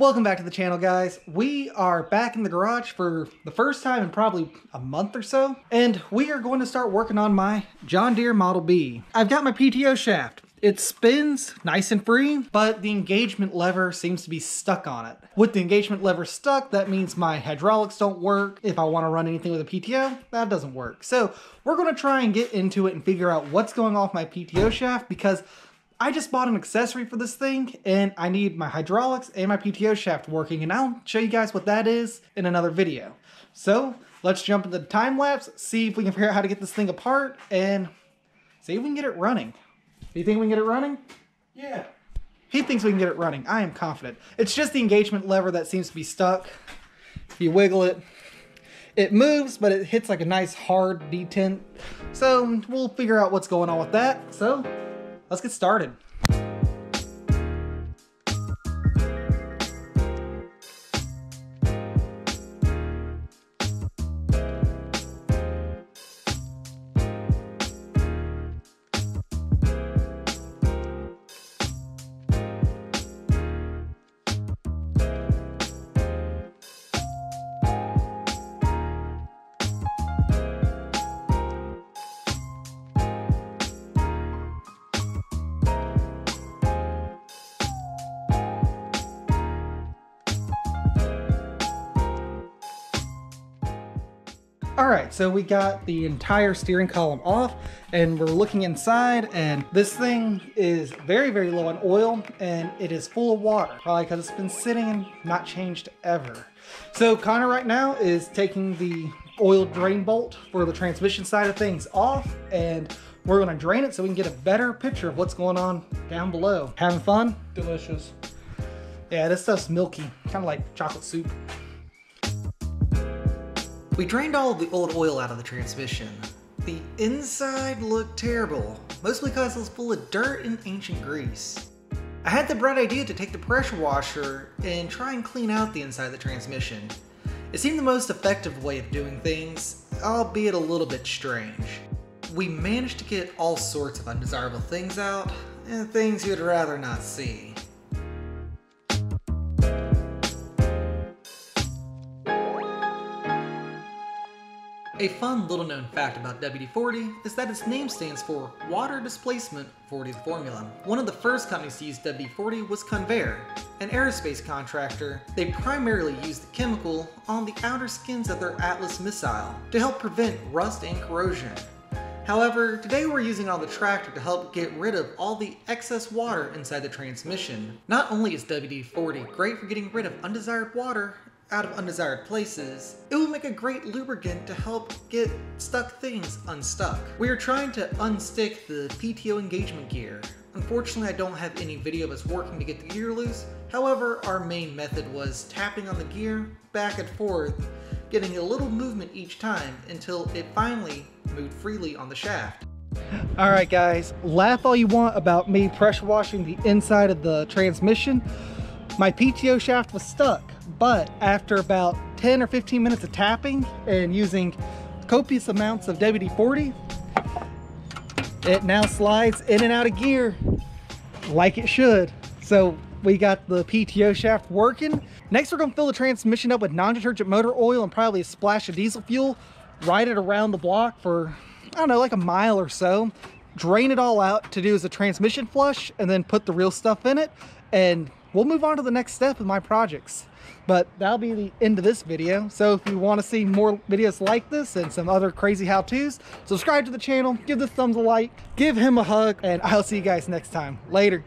Welcome back to the channel, guys. We are back in the garage for the first time in probably a month or so, and we are going to start working on my John Deere Model B. I've got my PTO shaft. It spins nice and free, but the engagement lever seems to be stuck on it. With the engagement lever stuck, that means my hydraulics don't work. If I want to run anything with a PTO, that doesn't work. So we're going to try and get into it and figure out what's going on with my PTO shaft, because I just bought an accessory for this thing and I need my hydraulics and my PTO shaft working, and I'll show you guys what that is in another video. So let's jump into the time lapse, see if we can figure out how to get this thing apart and see if we can get it running. Do you think we can get it running? Yeah. He thinks we can get it running. I am confident. It's just the engagement lever that seems to be stuck. If you wiggle it, it moves, but it hits like a nice hard detent. So we'll figure out what's going on with that. So let's get started. Alright, so we got the entire steering column off and we're looking inside, and this thing is very, very low on oil and it is full of water, probably because it's been sitting and not changed ever. So Connor right now is taking the oil drain bolt for the transmission side of things off, and we're going to drain it so we can get a better picture of what's going on down below. Having fun? Delicious. Yeah, this stuff's milky, kind of like chocolate soup. We drained all of the old oil out of the transmission. The inside looked terrible, mostly because it was full of dirt and ancient grease. I had the bright idea to take the pressure washer and try and clean out the inside of the transmission. It seemed the most effective way of doing things, albeit a little bit strange. We managed to get all sorts of undesirable things out, and things you'd rather not see. A fun little known fact about WD-40 is that its name stands for Water Displacement 40 Formula. One of the first companies to use WD-40 was Convair, an aerospace contractor. They primarily used the chemical on the outer skins of their Atlas missile to help prevent rust and corrosion. However, today we're using it on the tractor to help get rid of all the excess water inside the transmission. Not only is WD-40 great for getting rid of undesired water out of undesired places, it will make a great lubricant to help get stuck things unstuck. We are trying to unstick the PTO engagement gear. Unfortunately, I don't have any video of us working to get the gear loose. However, our main method was tapping on the gear back and forth, getting a little movement each time until it finally moved freely on the shaft. Alright guys, laugh all you want about me pressure washing the inside of the transmission. My PTO shaft was stuck, but after about 10 or 15 minutes of tapping and using copious amounts of WD-40, it now slides in and out of gear like it should. So we got the PTO shaft working. Next, we're gonna fill the transmission up with non-detergent motor oil and probably a splash of diesel fuel, ride it around the block for, I don't know, like a mile or so, drain it all out to do as a transmission flush, and then put the real stuff in it, and we'll move on to the next step of my projects. But that'll be the end of this video. So if you want to see more videos like this and some other crazy how-tos, subscribe to the channel, give this thumbs a like, give him a hug, and I'll see you guys next time. Later.